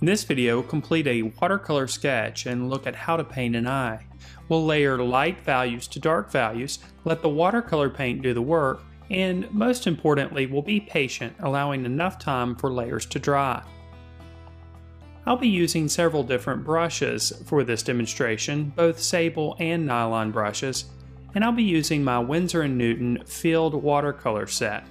In this video, we'll complete a watercolor sketch and look at how to paint an eye. We'll layer light values to dark values, let the watercolor paint do the work, and most importantly, we'll be patient, allowing enough time for layers to dry. I'll be using several different brushes for this demonstration, both sable and nylon brushes, and I'll be using my Winsor & Newton Field Watercolor set.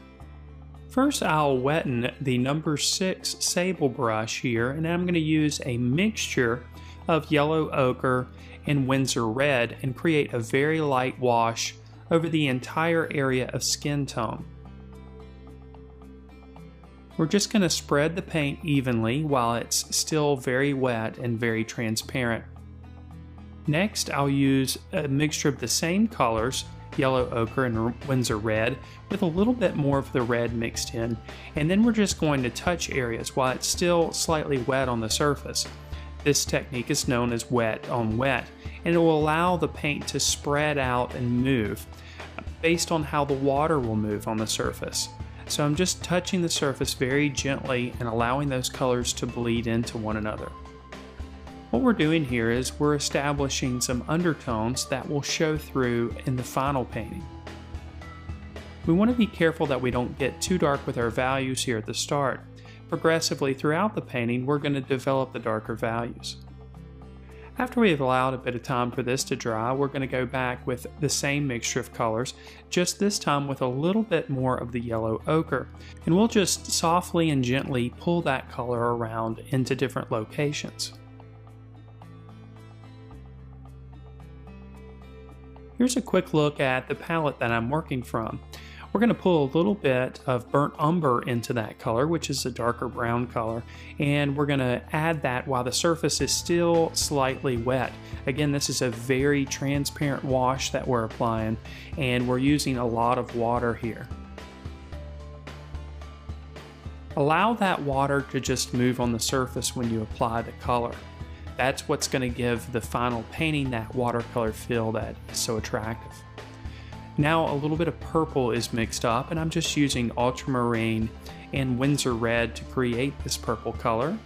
First, I'll wetten the number 6 sable brush here, and I'm going to use a mixture of yellow ochre and Winsor red and create a very light wash over the entire area of skin tone. We're just going to spread the paint evenly while it's still very wet and very transparent. Next, I'll use a mixture of the same colors, yellow ochre and Winsor red, with a little bit more of the red mixed in, and then we're just going to touch areas while it's still slightly wet on the surface. This technique is known as wet on wet, and it will allow the paint to spread out and move based on how the water will move on the surface. So I'm just touching the surface very gently and allowing those colors to bleed into one another. What we're doing here is we're establishing some undertones that will show through in the final painting. We want to be careful that we don't get too dark with our values here at the start. Progressively throughout the painting, we're going to develop the darker values. After we have allowed a bit of time for this to dry, we're going to go back with the same mixture of colors, just this time with a little bit more of the yellow ochre. And we'll just softly and gently pull that color around into different locations. Here's a quick look at the palette that I'm working from. We're going to pull a little bit of burnt umber into that color, which is a darker brown color, and we're going to add that while the surface is still slightly wet. Again, this is a very transparent wash that we're applying, and we're using a lot of water here. Allow that water to just move on the surface when you apply the color. That's what's going to give the final painting that watercolor feel that is so attractive. Now a little bit of purple is mixed up, and I'm just using ultramarine and Winsor red to create this purple color.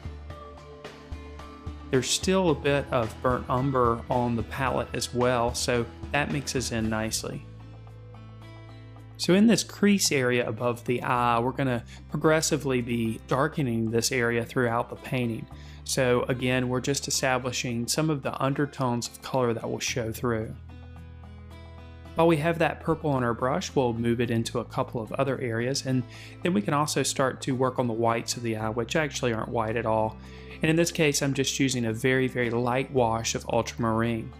There's still a bit of burnt umber on the palette as well, so that mixes in nicely. So in this crease area above the eye, we're going to progressively be darkening this area throughout the painting. So again, we're just establishing some of the undertones of color that will show through. While we have that purple on our brush, we'll move it into a couple of other areas, and then we can also start to work on the whites of the eye, which actually aren't white at all. And in this case, I'm just using a very, very light wash of ultramarine.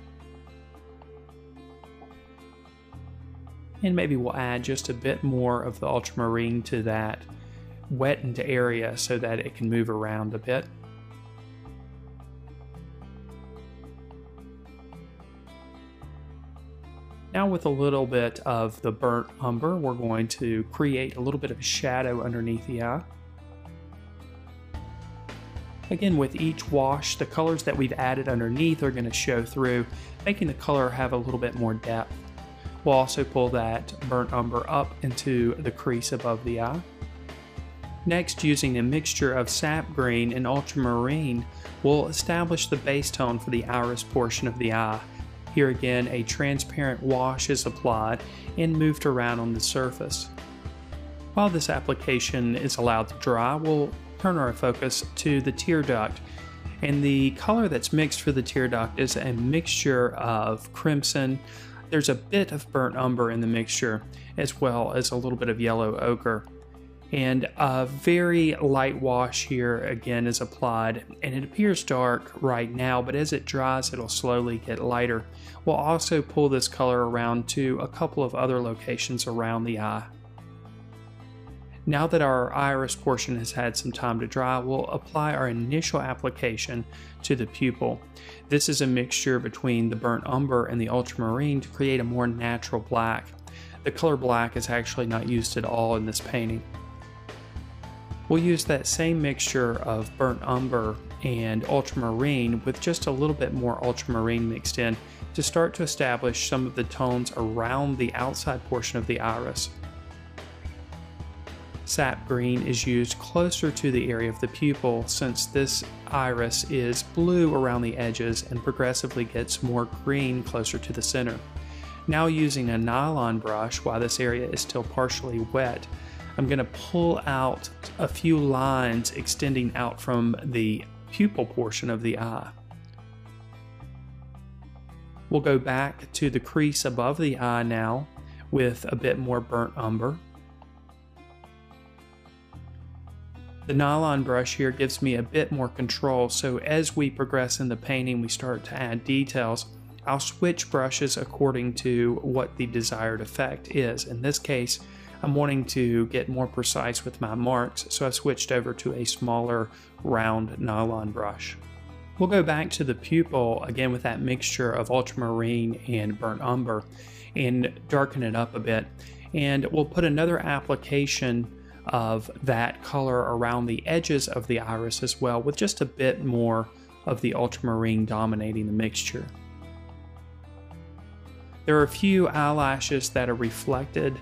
And maybe we'll add just a bit more of the ultramarine to that wettened area so that it can move around a bit. Now with a little bit of the burnt umber, we're going to create a little bit of a shadow underneath the eye. Again, with each wash, the colors that we've added underneath are going to show through, making the color have a little bit more depth. We'll also pull that burnt umber up into the crease above the eye. Next, using a mixture of sap green and ultramarine, we'll establish the base tone for the iris portion of the eye. Here again, a transparent wash is applied and moved around on the surface. While this application is allowed to dry, we'll turn our focus to the tear duct. And the color that's mixed for the tear duct is a mixture of crimson. There's a bit of burnt umber in the mixture, as well as a little bit of yellow ochre. And a very light wash here again is applied, and it appears dark right now, but as it dries it'll slowly get lighter. We'll also pull this color around to a couple of other locations around the eye. Now that our iris portion has had some time to dry, we'll apply our initial application to the pupil. This is a mixture between the burnt umber and the ultramarine to create a more natural black. The color black is actually not used at all in this painting. We'll use that same mixture of burnt umber and ultramarine with just a little bit more ultramarine mixed in to start to establish some of the tones around the outside portion of the iris. sap green is used closer to the area of the pupil, since this iris is blue around the edges and progressively gets more green closer to the center. Now, using a nylon brush while this area is still partially wet, I'm going to pull out a few lines extending out from the pupil portion of the eye. We'll go back to the crease above the eye now with a bit more burnt umber. The nylon brush here gives me a bit more control, so as we progress in the painting, we start to add details. I'll switch brushes according to what the desired effect is. In this case, I'm wanting to get more precise with my marks, so I've switched over to a smaller round nylon brush. We'll go back to the pupil again with that mixture of ultramarine and burnt umber and darken it up a bit. And we'll put another application of that color around the edges of the iris as well, with just a bit more of the ultramarine dominating the mixture. There are a few eyelashes that are reflected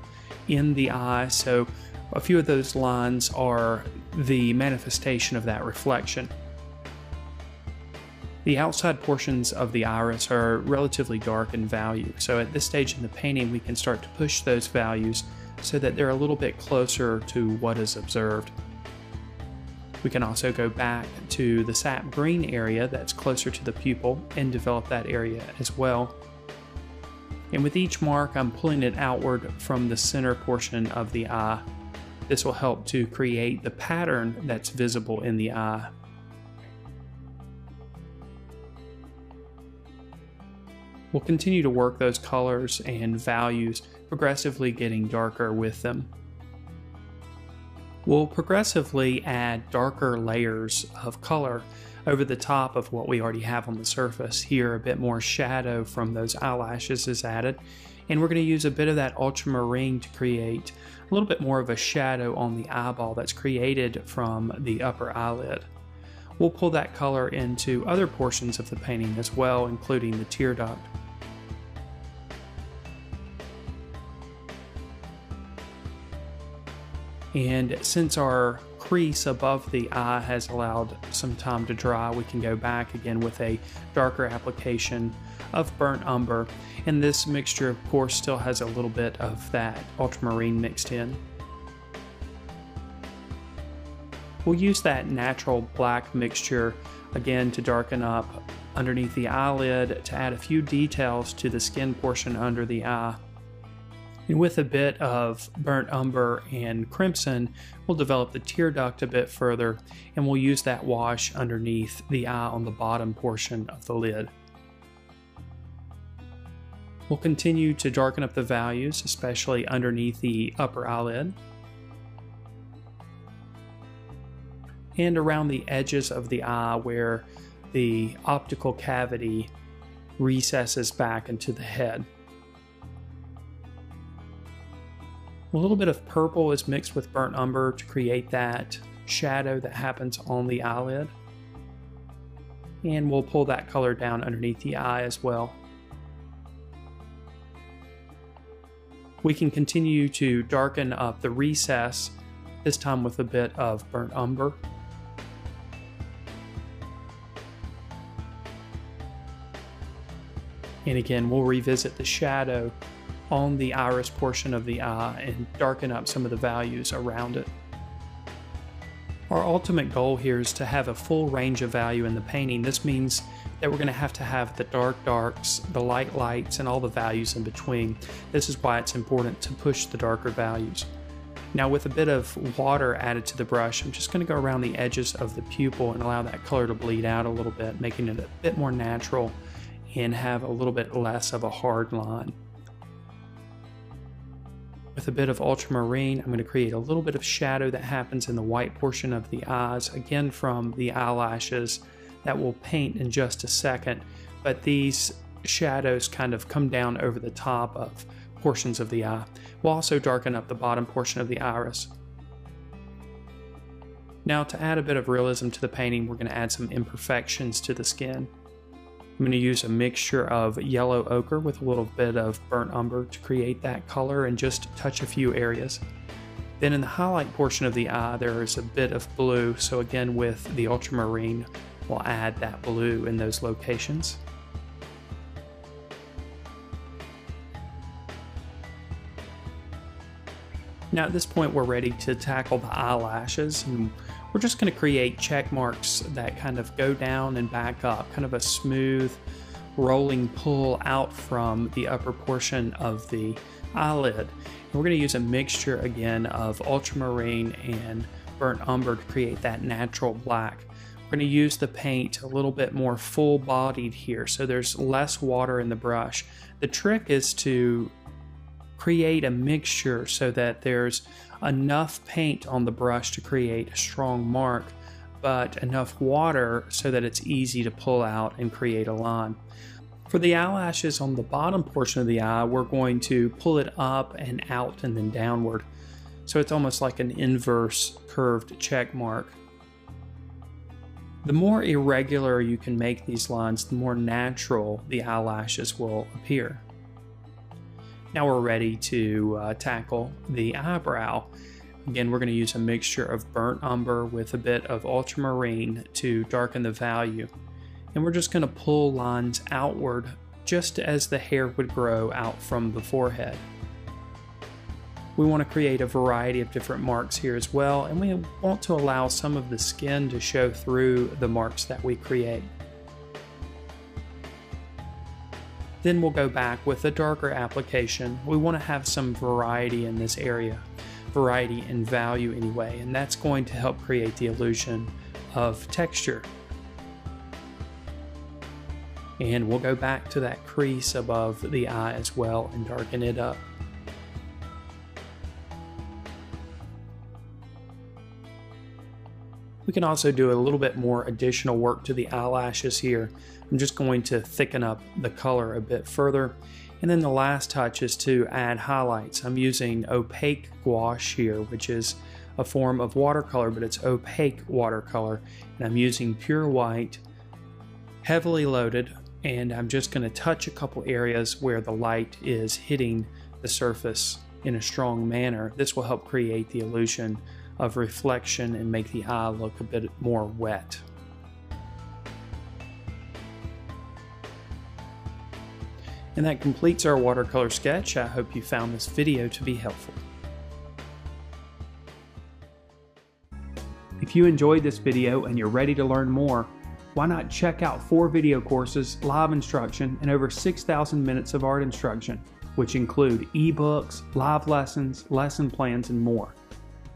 in the eye, so a few of those lines are the manifestation of that reflection. The outside portions of the iris are relatively dark in value, so at this stage in the painting we can start to push those values so that they're a little bit closer to what is observed. We can also go back to the sap green area that's closer to the pupil and develop that area as well. And with each mark, I'm pulling it outward from the center portion of the eye. This will help to create the pattern that's visible in the eye. We'll continue to work those colors and values, progressively getting darker with them. We'll progressively add darker layers of color over the top of what we already have on the surface. Here, a bit more shadow from those eyelashes is added, and we're going to use a bit of that ultramarine to create a little bit more of a shadow on the eyeball that's created from the upper eyelid. We'll pull that color into other portions of the painting as well, including the tear duct. And since our crease above the eye has allowed some time to dry, we can go back again with a darker application of burnt umber. And this mixture, of course, still has a little bit of that ultramarine mixed in. We'll use that natural black mixture again to darken up underneath the eyelid to add a few details to the skin portion under the eye. And with a bit of burnt umber and crimson, we'll develop the tear duct a bit further, and we'll use that wash underneath the eye on the bottom portion of the lid. We'll continue to darken up the values, especially underneath the upper eyelid, and around the edges of the eye where the optical cavity recesses back into the head. A little bit of purple is mixed with burnt umber to create that shadow that happens on the eyelid. And we'll pull that color down underneath the eye as well. We can continue to darken up the recess, this time with a bit of burnt umber. And again, we'll revisit the shadow on the iris portion of the eye and darken up some of the values around it. Our ultimate goal here is to have a full range of value in the painting. This means that we're going to have the dark darks, the light lights, and all the values in between. This is why it's important to push the darker values. Now, with a bit of water added to the brush, I'm just going to go around the edges of the pupil and allow that color to bleed out a little bit, making it a bit more natural and have a little bit less of a hard line. With a bit of ultramarine, I'm going to create a little bit of shadow that happens in the white portion of the eyes, again from the eyelashes, that will paint in just a second, but these shadows kind of come down over the top of portions of the eye. We'll also darken up the bottom portion of the iris. Now, to add a bit of realism to the painting, we're going to add some imperfections to the skin. I'm going to use a mixture of yellow ochre with a little bit of burnt umber to create that color and just touch a few areas. Then in the highlight portion of the eye, there is a bit of blue, so again with the ultramarine, we'll add that blue in those locations. Now at this point we're ready to tackle the eyelashes, and we're just going to create check marks that kind of go down and back up, kind of a smooth rolling pull out from the upper portion of the eyelid. And we're going to use a mixture again of ultramarine and burnt umber to create that natural black. We're going to use the paint a little bit more full bodied here, so there's less water in the brush. The trick is to create a mixture so that there's enough paint on the brush to create a strong mark, but enough water so that it's easy to pull out and create a line. For the eyelashes on the bottom portion of the eye, we're going to pull it up and out and then downward. So it's almost like an inverse curved check mark. The more irregular you can make these lines, the more natural the eyelashes will appear. Now we're ready to tackle the eyebrow. Again, we're going to use a mixture of burnt umber with a bit of ultramarine to darken the value. And we're just going to pull lines outward just as the hair would grow out from the forehead. We want to create a variety of different marks here as well, and we want to allow some of the skin to show through the marks that we create. Then we'll go back with a darker application. We want to have some variety in this area, variety in value anyway, and that's going to help create the illusion of texture. And we'll go back to that crease above the eye as well and darken it up. We can also do a little bit more additional work to the eyelashes here. I'm just going to thicken up the color a bit further. And then the last touch is to add highlights. I'm using opaque gouache here, which is a form of watercolor, but it's opaque watercolor. And I'm using pure white, heavily loaded, and I'm just going to touch a couple areas where the light is hitting the surface in a strong manner. This will help create the illusion of reflection and make the eye look a bit more wet. And that completes our watercolor sketch. I hope you found this video to be helpful. If you enjoyed this video and you're ready to learn more, why not check out 4 video courses, live instruction, and over 6,000 minutes of art instruction, which include ebooks, live lessons, lesson plans, and more.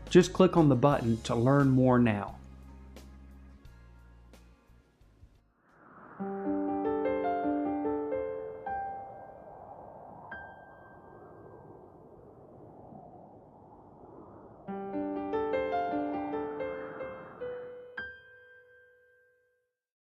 Just click on the button to learn more now.